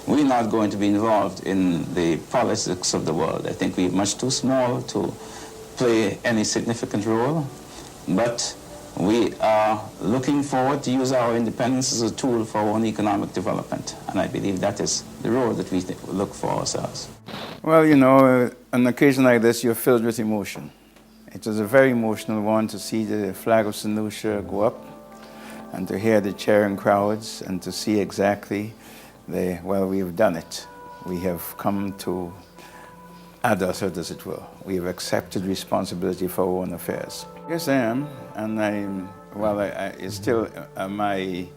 we're not going to be involved in the politics of the world. I think we're much too small to play any significant role, but we are looking forward to use our independence as a tool for our own economic development, and I believe that is the role that we look for ourselves. Well, you know, on an occasion like this, you're filled with emotion. It was a very emotional one to see the flag of St. Lucia go up and to hear the cheering crowds and to see exactly well, we've done it. We have come to adulthood, as it were. We have accepted responsibility for our own affairs. Yes, I am, and it's still my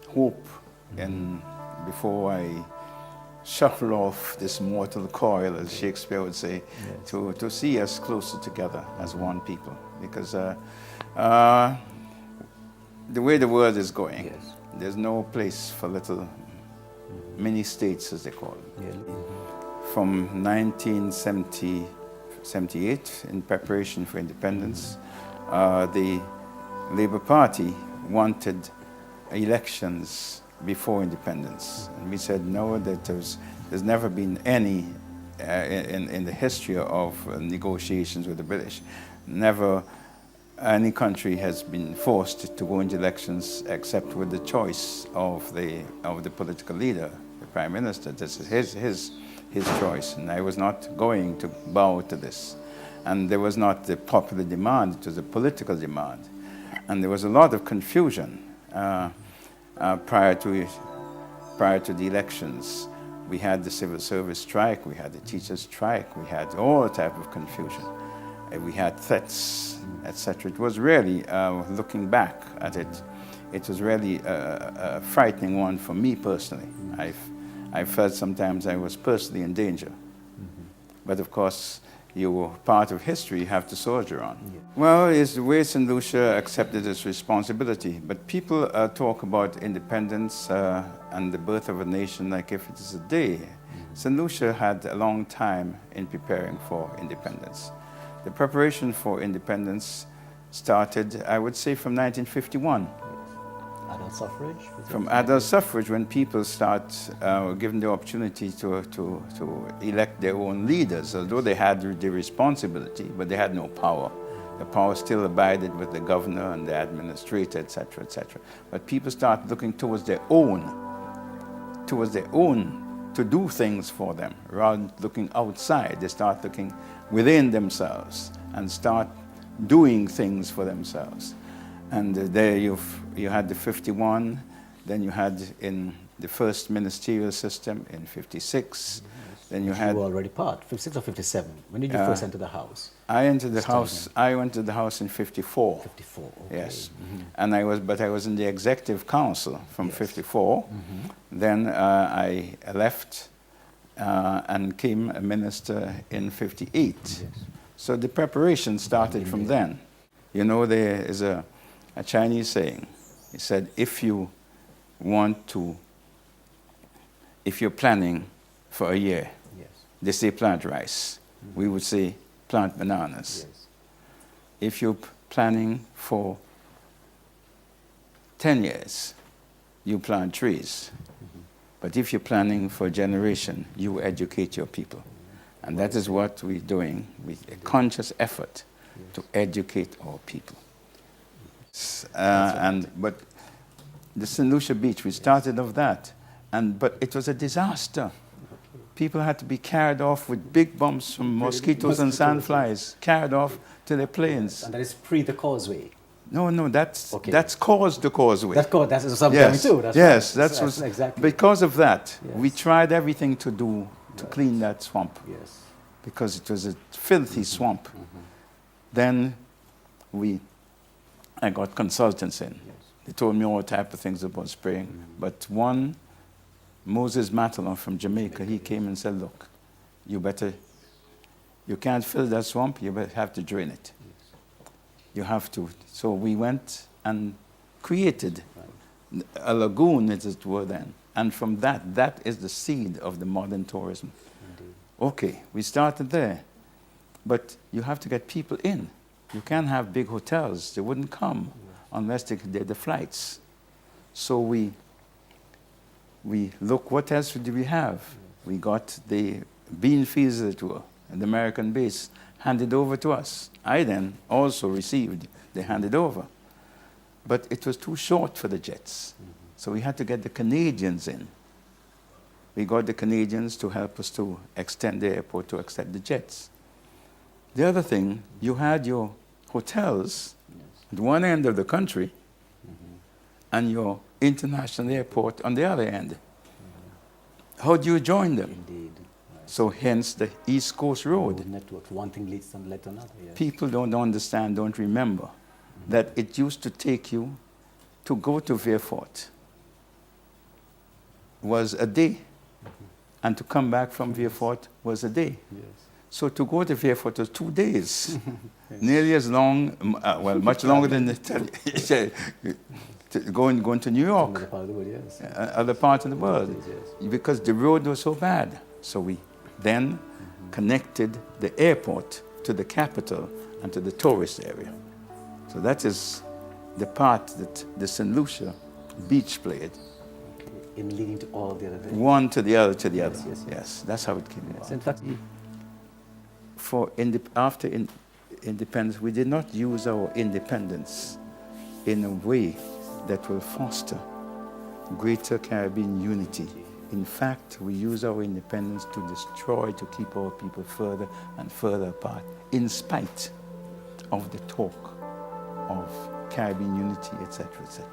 hope before I shuffle off this mortal coil, as Shakespeare would say, yes, to see us closer together as one people. Because the way the world is going, yes, there's no place for little mini states, as they call them. Yeah. From 1978, in preparation for independence, the Labour Party wanted elections before independence. And we said no, that there's never been any, in the history of negotiations with the British, never any country has been forced to go into elections except with the choice of the political leader, the Prime Minister. This is his choice, and I was not going to bow to this. And there was not the popular demand, it was a political demand. And there was a lot of confusion prior to the elections. We had the civil service strike, we had the teachers' strike, we had all type of confusion. We had threats, etc. It was really, looking back at it, it was really a frightening one for me personally. I felt sometimes I was personally in danger. But of course, you were part of history, you have to soldier on. Yeah. Well, it's the way St. Lucia accepted its responsibility. But people talk about independence and the birth of a nation like if it is a day. St. Lucia had a long time in preparing for independence. The preparation for independence started, I would say, from 1951. Adult suffrage? From adult suffrage, when people start given the opportunity to elect their own leaders, although they had the responsibility, but they had no power. The power still abided with the governor and the administrator, etc., etc. But people start looking towards their own to do things for them, rather than looking outside. They start looking within themselves and start doing things for themselves. And there you had the 51, then you had in the first ministerial system in 56, then you had... You were already part, 56 or 57? When did you first enter the House? I entered the House, I went to the House in 54. 54, okay. Yes. And I was in the Executive Council from 54. Then I left and became a minister in 58. Yes. So the preparation started from then. You know, there is a Chinese saying. He said, if you're planning for a year, yes, they say plant rice. We would say plant bananas. Yes. If you're planning for 10 years, you plant trees. But if you're planning for a generation, you educate your people. And that is what we're doing with a conscious effort to educate our people. But the St. Lucia Beach, we started off that, but it was a disaster. People had to be carried off with big bumps from mosquitoes and sandflies, carried off to their planes. And that is pre the causeway. No, that's caused the causeway. That's something yes. Too. That's yes, right. that's exactly. Because of that, yes, we tried everything to do to clean that swamp. Yes. Because it was a filthy swamp. Then I got consultants in. Yes. They told me all type of things about spraying. But one, Moses Matalon from Jamaica, he came and said, look, you can't fill that swamp, you have to drain it. Yes. You have to. So we went and created a lagoon, as it were then. And from that is the seed of the modern tourism. Indeed. Okay, we started there. But you have to get people in. You can't have big hotels. They wouldn't come unless they did the flights. So we we look, what else did we have? We got the bean fields that were at the American base handed over to us. I then also received, they handed over. But it was too short for the jets. So we had to get the Canadians in. We got the Canadians to help us to extend the airport to accept the jets. The other thing, you had your hotels at one end of the country and your international airport on the other end. How do you join them? Indeed. Right. So hence the East Coast Road. Network, one thing leads to another. Yes. People don't understand, don't remember that it used to take you to go to Vieux-Fort was a day, and to come back from Vieux-Fort was a day. Yes. So to go to Vieux-Fort was 2 days, nearly as long, well, much longer than going to New York, Another part of the world, yes. other parts of the world, Yes. because the road was so bad. So we then connected the airport to the capital and to the tourist area. So that is the part that the St. Lucia beach played. In leading to all the other things. One to the other to the other. Yes. Yes, that's how it came Yes. about. In fact, After independence, we did not use our independence in a way that will foster greater Caribbean unity. In fact, we use our independence to destroy, to keep our people further and further apart, in spite of the talk of Caribbean unity, etc., etc.